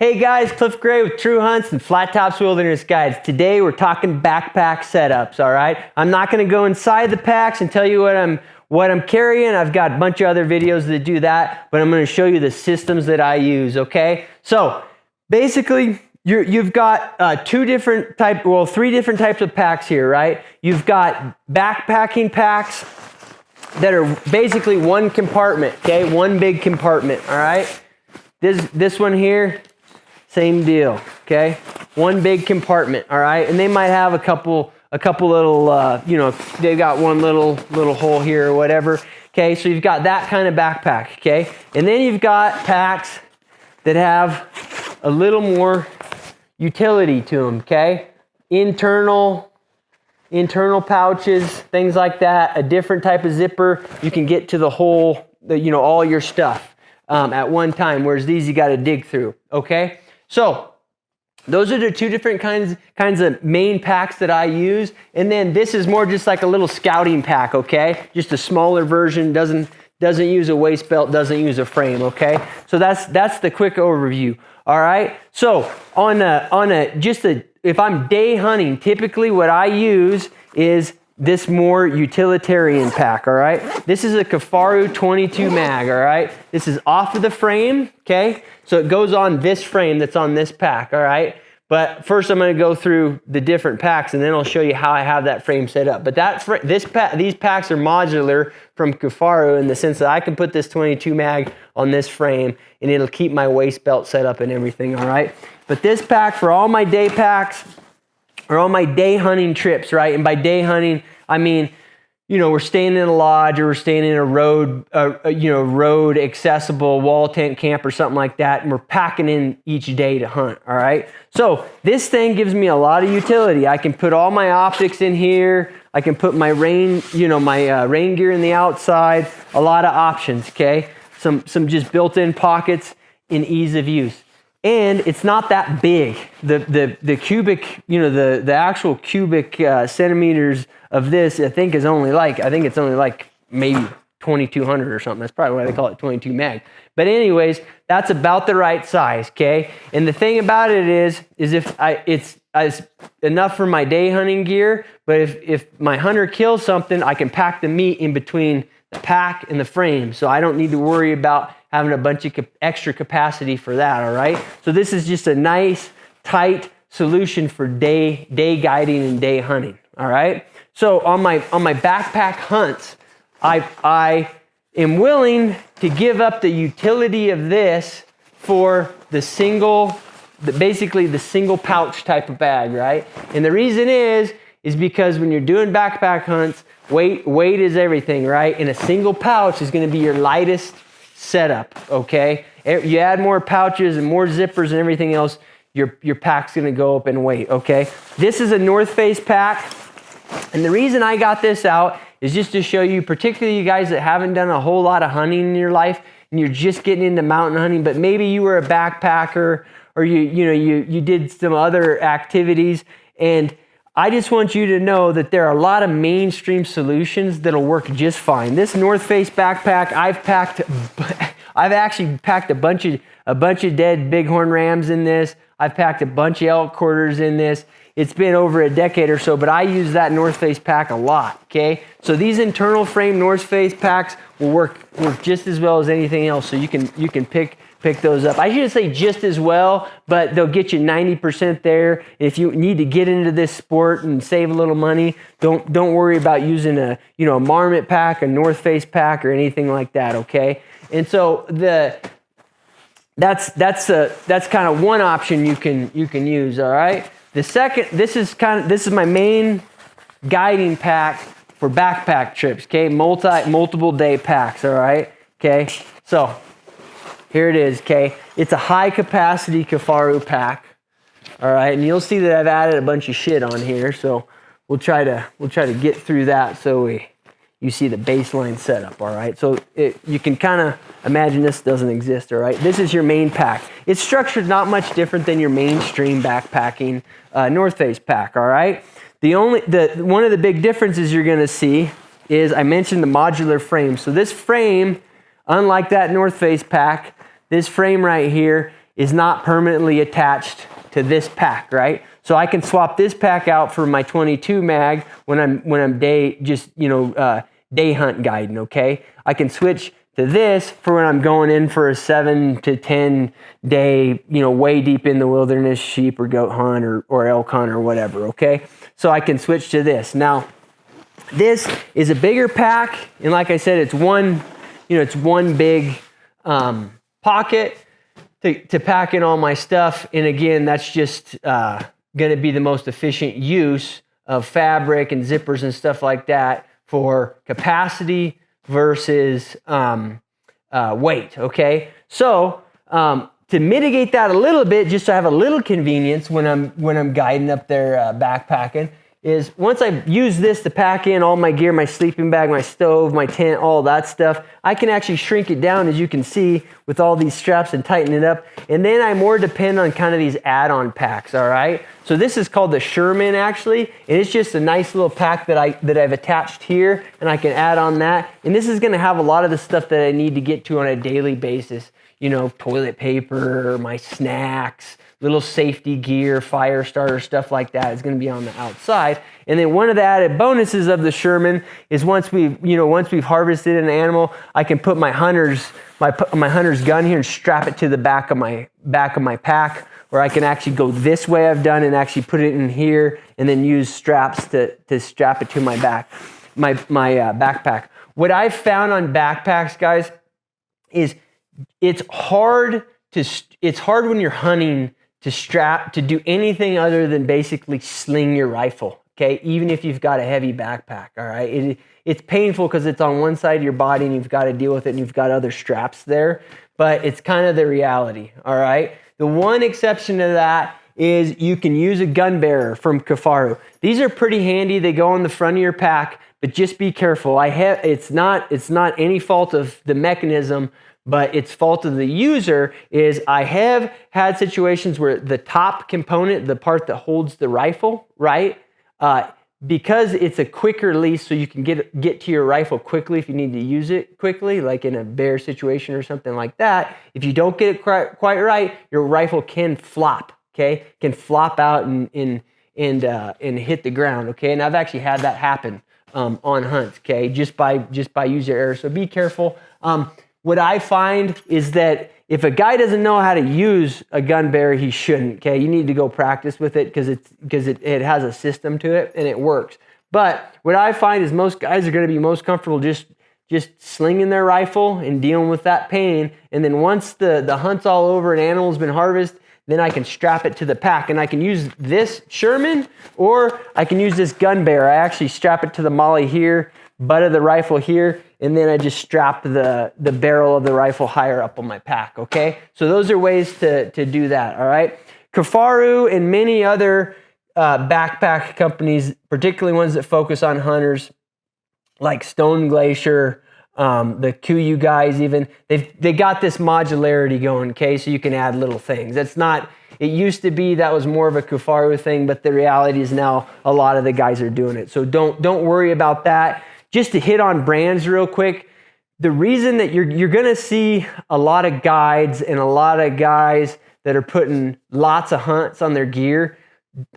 Hey guys, Cliff Gray with True Hunts and Flat Tops Wilderness Guides. Today we're talking backpack setups, all right? I'm not gonna go inside the packs and tell you what I'm carrying. I've got a bunch of other videos that do that, but I'm gonna show you the systems that I use, okay? So basically, you've got three different types of packs here, right? You've got backpacking packs that are basically one compartment, okay? One big compartment, all right? This one here, same deal, okay? One big compartment, all right? And they might have a couple little, they've got one little hole here or whatever, okay? So you've got that kind of backpack, okay? And then you've got packs that have a little more utility to them, okay? Internal pouches, things like that, a different type of zipper. You can get to the whole, all your stuff at one time, whereas these you got to dig through, okay? So those are the two different kinds of main packs that I use. And then this is more just like a little scouting pack, okay? Just a smaller version, doesn't use a waist belt, doesn't use a frame, okay? So that's the quick overview, all right? So if I'm day hunting, typically what I use is this more utilitarian pack, all right? This is a Kifaru 22 mag, all right? This is off of the frame, okay? So it goes on this frame that's on this pack, all right? But first I'm gonna go through the different packs and then I'll show you how I have that frame set up. But these packs are modular from Kifaru in the sense that I can put this 22 mag on this frame and it'll keep my waist belt set up and everything, all right? But this pack for all my day packs or all my day hunting trips, right? And by day hunting, I mean, we're staying in a lodge or we're staying in a road accessible wall tent camp or something like that, and we're packing in each day to hunt, all right? So this thing gives me a lot of utility. I can put all my optics in here. I can put my rain gear in the outside. A lot of options, okay? Some just built-in pockets in ease of use. And it's not that big. The cubic, the actual cubic centimeters of this, I think it's only like maybe 2,200 or something. That's probably why they call it 22 mag. But anyways, that's about the right size, okay? And the thing about it is it's enough for my day hunting gear, but if my hunter kills something, I can pack the meat in between the pack and the frame, so I don't need to worry about having a bunch of extra capacity for that, all right? So this is just a nice, tight solution for day guiding and day hunting, all right? So on my backpack hunts, I am willing to give up the utility of this for basically the single pouch type of bag, right? And the reason is because when you're doing backpack hunts, weight is everything, right? And a single pouch is gonna be your lightest setup, okay? You add more pouches and more zippers and everything else, your pack's gonna go up in weight, okay? This is a North Face pack, and the reason I got this out is just to show you, particularly you guys that haven't done a whole lot of hunting in your life, and you're just getting into mountain hunting, but maybe you were a backpacker, or you did some other activities, and I just want you to know that there are a lot of mainstream solutions that'll work just fine. This North Face backpack, I've actually packed a bunch of dead bighorn rams in this. I've packed a bunch of elk quarters in this. It's been over a decade or so, but I use that North Face pack a lot, okay? So these internal frame North Face packs will work just as well as anything else, so you can pick those up. I shouldn't say just as well, but they'll get you 90% there. If you need to get into this sport and save a little money, don't worry about using a Marmot pack, a North Face pack, or anything like that, okay? And so that's kind of one option you can use, all right? The second, this is my main guiding pack for backpack trips, okay? Multiple day packs, all right? Okay, so here it is, okay? It's a high capacity Kifaru pack, all right? And you'll see that I've added a bunch of shit on here, so we'll try to get through that so you see the baseline setup, all right? So you can kind of imagine this doesn't exist, all right? This is your main pack. It's structured not much different than your mainstream backpacking North Face pack, all right? One of the big differences you're gonna see is I mentioned the modular frame. So this frame, unlike that North Face pack, this frame right here is not permanently attached to this pack, right? So I can swap this pack out for my 22 mag when I'm day hunt guiding, okay? I can switch to this for when I'm going in for a 7 to 10 day, way deep in the wilderness sheep or goat hunt or elk hunt or whatever, okay? So I can switch to this. Now, this is a bigger pack, and like I said, it's one big pocket to pack in all my stuff. And again, that's just going to be the most efficient use of fabric and zippers and stuff like that for capacity versus weight, okay? So to mitigate that a little bit, just to have a little convenience when I'm guiding up there backpacking, is once I use this to pack in all my gear, my sleeping bag, my stove, my tent, all that stuff, I can actually shrink it down, as you can see, with all these straps and tighten it up. And then I more depend on kind of these add-on packs, all right? So this is called the Sherman, actually, and it's just a nice little pack that I've attached here, and I can add on that. And this is gonna have a lot of the stuff that I need to get to on a daily basis. Toilet paper, my snacks, little safety gear, fire starter, stuff like that is going to be on the outside. And then one of the added bonuses of the Sherman is once we've harvested an animal, I can put my hunter's gun here and strap it to the back of my pack, or I can actually go this way I've done and actually put it in here and then use straps to strap it to my backpack. What I've found on backpacks, guys, is it's hard when you're hunting to do anything other than basically sling your rifle, okay? Even if you've got a heavy backpack, all right? It's painful because it's on one side of your body and you've got to deal with it and you've got other straps there, but it's kind of the reality, all right? The one exception to that is you can use a gun bearer from Kifaru. These are pretty handy. They go on the front of your pack, but just be careful. It's not any fault of the mechanism, but it's fault of the user. Is I have had situations where the top component, the part that holds the rifle, right? Because it's a quicker release, so you can get to your rifle quickly if you need to use it quickly, like in a bear situation or something like that. If you don't get it quite right, your rifle can flop, okay? Can flop out and hit the ground, okay? And I've actually had that happen on hunts, okay? Just by user error. So be careful. What I find is that if a guy doesn't know how to use a gun bearer, he shouldn't, okay? You need to go practice with it because it has a system to it and it works. But what I find is most guys are going to be most comfortable just slinging their rifle and dealing with that pain. And then once the hunt's all over and animal's been harvested, then I can strap it to the pack. And I can use this Sherman or I can use this gun bearer. I actually strap it to the molly here, butt of the rifle here, and then I just strap the barrel of the rifle higher up on my pack, okay? So those are ways to do that, all right? Kifaru and many other backpack companies, particularly ones that focus on hunters, like Stone Glacier, the Kuiu guys even, they got this modularity going, okay? So you can add little things. It used to be that was more of a Kifaru thing, but the reality is now a lot of the guys are doing it. So don't worry about that. Just to hit on brands real quick, the reason that you're going to see a lot of guides and a lot of guys that are putting lots of hunts on their gear,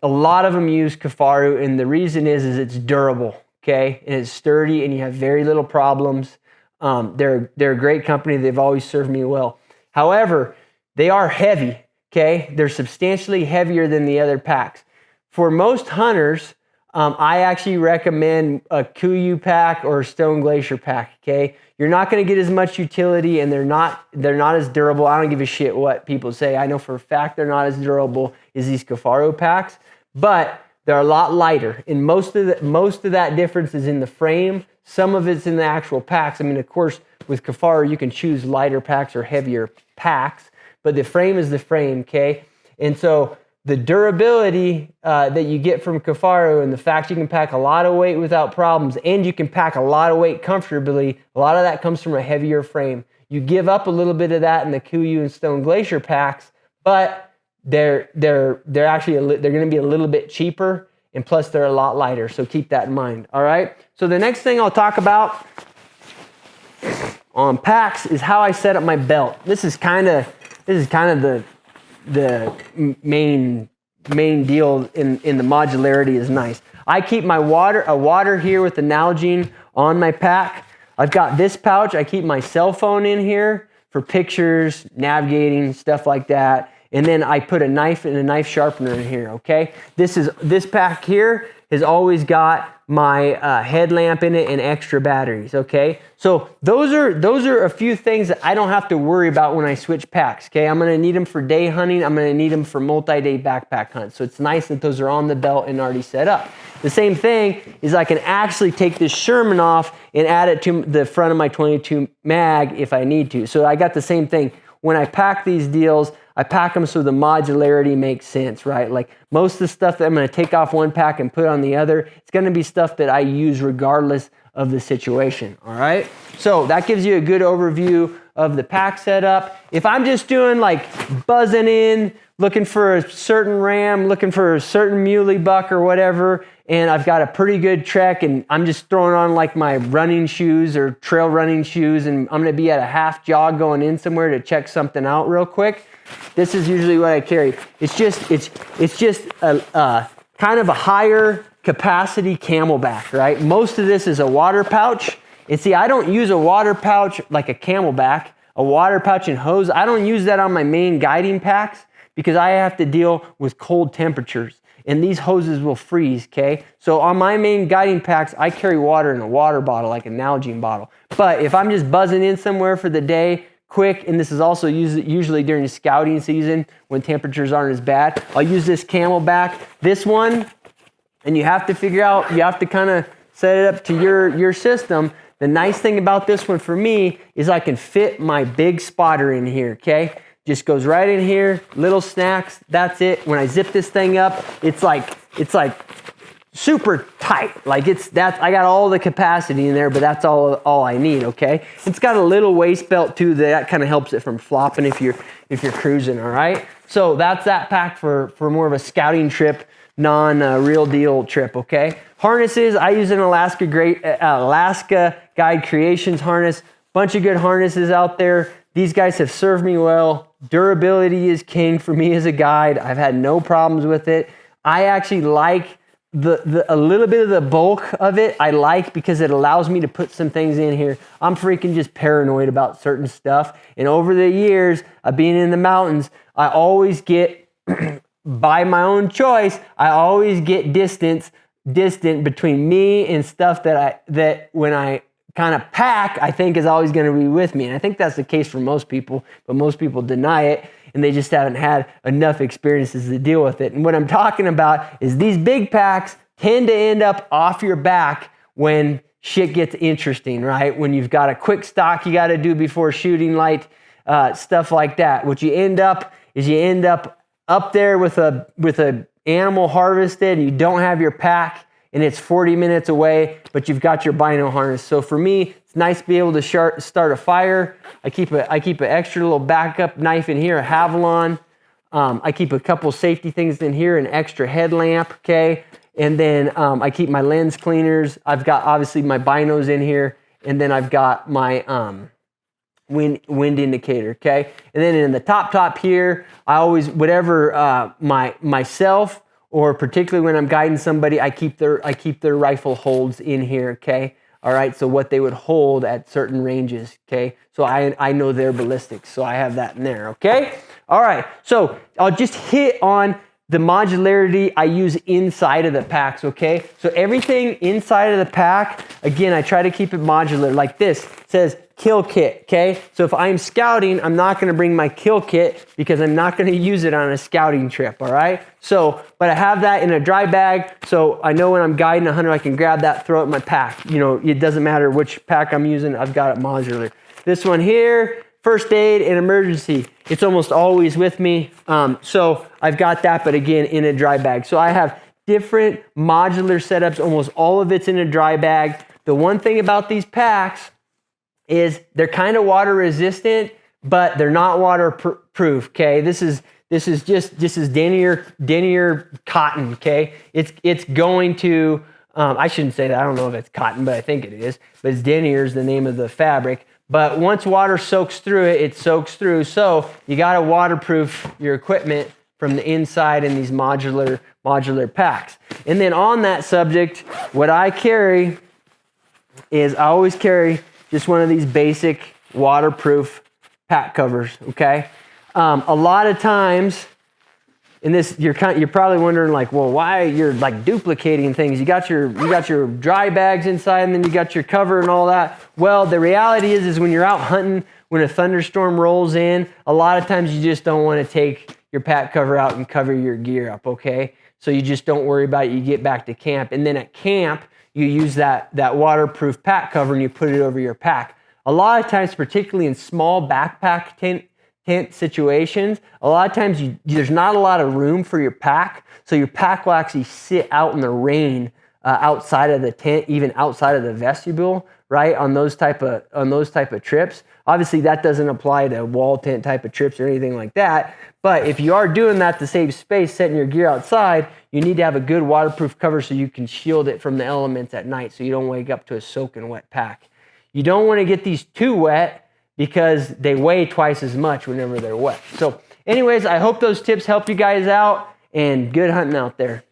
a lot of them use Kifaru, and the reason is it's durable, okay? And it's sturdy, and you have very little problems. They're a great company. They've always served me well. However, they are heavy, okay? They're substantially heavier than the other packs. For most hunters, I actually recommend a Kuiu pack or a Stone Glacier pack, okay? You're not going to get as much utility, and they're not as durable. I don't give a shit what people say. I know for a fact they're not as durable as these Kifaru packs, but they're a lot lighter. And most of that difference is in the frame. Some of it's in the actual packs. I mean, of course, with Kifaru, you can choose lighter packs or heavier packs, but the frame is the frame, okay? And so the durability that you get from Kifaru and the fact you can pack a lot of weight without problems and you can pack a lot of weight comfortably, a lot of that comes from a heavier frame. You give up a little bit of that in the Kuiu and Stone Glacier packs, but they're going to be a little bit cheaper, and plus they're a lot lighter. So keep that in mind. All right. So the next thing I'll talk about on packs is how I set up my belt. This is kind of the main deal in the modularity is nice. I keep my water here with the Nalgene on my pack. I've got this pouch. I keep my cell phone in here for pictures, navigating, stuff like that. And then I put a knife and a knife sharpener in here, okay? This pack here has always got my headlamp in it and extra batteries, okay? So those are a few things that I don't have to worry about when I switch packs, okay? I'm gonna need them for day hunting. I'm gonna need them for multi-day backpack hunts. So it's nice that those are on the belt and already set up. The same thing is I can actually take this Sherman off and add it to the front of my 22 mag if I need to. So I got the same thing. When I pack these deals, I pack them so the modularity makes sense, right? Like most of the stuff that I'm gonna take off one pack and put on the other, it's gonna be stuff that I use regardless of the situation, all right? So that gives you a good overview of the pack setup. If I'm just doing like buzzing in, looking for a certain ram, looking for a certain muley buck or whatever, and I've got a pretty good trek and I'm just throwing on like my running shoes or trail running shoes and I'm gonna be at a half jog going in somewhere to check something out real quick, this is usually what I carry. It's just a kind of a higher capacity CamelBak, right? Most of this is a water pouch. And see, I don't use a water pouch like a CamelBak, a water pouch and hose. I don't use that on my main guiding packs because I have to deal with cold temperatures and these hoses will freeze, okay? So on my main guiding packs, I carry water in a water bottle, like a Nalgene bottle. But if I'm just buzzing in somewhere for the day, quick, and this is also usually during the scouting season when temperatures aren't as bad, I'll use this CamelBak. This one, and you have to figure out, you have to kind of set it up to your system. The nice thing about this one for me is I can fit my big spotter in here, okay? Just goes right in here, little snacks, that's it. When I zip this thing up, it's like super tight. Like I got all the capacity in there, but that's all I need, okay? It's got a little waist belt too that kind of helps it from flopping if you're cruising, all right? So that's that pack for more of a scouting trip, real deal trip, okay? Harnesses, I use an Alaska Guide Creations harness. Bunch of good harnesses out there. These guys have served me well. Durability is king for me as a guide. I've had no problems with it. I actually like a little bit of the bulk of it. I like because it allows me to put some things in here. I'm freaking just paranoid about certain stuff. And over the years of being in the mountains, I always get, by my own choice, I always get distant between me and stuff that when I kind of pack, I think is always going to be with me. And I think that's the case for most people, but most people deny it and they just haven't had enough experiences to deal with it. And what I'm talking about is these big packs tend to end up off your back when shit gets interesting, right? When you've got a quick stock you got to do before shooting light, stuff like that. What you end up up there with a animal harvested and you don't have your pack and it's 40 minutes away, but you've got your bino harness. So for me, it's nice to be able to start a fire. I keep an extra little backup knife in here, a Havalon. I keep a couple safety things in here, an extra headlamp, okay? And then I keep my lens cleaners. I've got obviously my binos in here, and then I've got my wind indicator, okay? And then in the top here, I always, whatever myself, or particularly when I'm guiding somebody, I keep their rifle holds in here, okay? All right, so what they would hold at certain ranges, okay? So I know their ballistics, so I have that in there, okay? All right, so I'll just hit on the modularity I use inside of the packs, okay? So everything inside of the pack, again, I try to keep it modular. Like this, it says kill kit, okay? So if I'm scouting, I'm not gonna bring my kill kit because I'm not gonna use it on a scouting trip, all right? So, but I have that in a dry bag, so I know when I'm guiding a hunter, I can grab that, throw it in my pack. You know, it doesn't matter which pack I'm using, I've got it modular. This one here, first aid and emergency. It's almost always with me. So I've got that, but again, in a dry bag. So I have different modular setups. Almost all of it's in a dry bag. The one thing about these packs is they're kind of water resistant, but they're not waterproof, okay? This is denier cotton, okay? It's going to, I shouldn't say that. I don't know if it's cotton, but I think it is. But it's denier is the name of the fabric. But once water soaks through it, it soaks through. So you got to waterproof your equipment from the inside in these modular packs. And then on that subject, what I carry is I always carry just one of these basic waterproof pack covers, okay? A lot of times, in this, you're probably wondering like, well, why you're like duplicating things? You got your dry bags inside, and then you got your cover and all that. Well, the reality is when you're out hunting, when a thunderstorm rolls in, a lot of times you just don't want to take your pack cover out and cover your gear up, okay? So you just don't worry about it. You get back to camp, and then at camp, you use that waterproof pack cover and you put it over your pack. A lot of times, particularly in small backpack tent situations, a lot of times there's not a lot of room for your pack, so your pack will actually sit out in the rain outside of the tent, even outside of the vestibule, right? On those type of trips. Obviously, that doesn't apply to wall tent type of trips or anything like that. But if you are doing that to save space, setting your gear outside, you need to have a good waterproof cover so you can shield it from the elements at night, so you don't wake up to a soaking wet pack. You don't want to get these too wet because they weigh twice as much whenever they're wet. So anyways, I hope those tips help you guys out, and good hunting out there.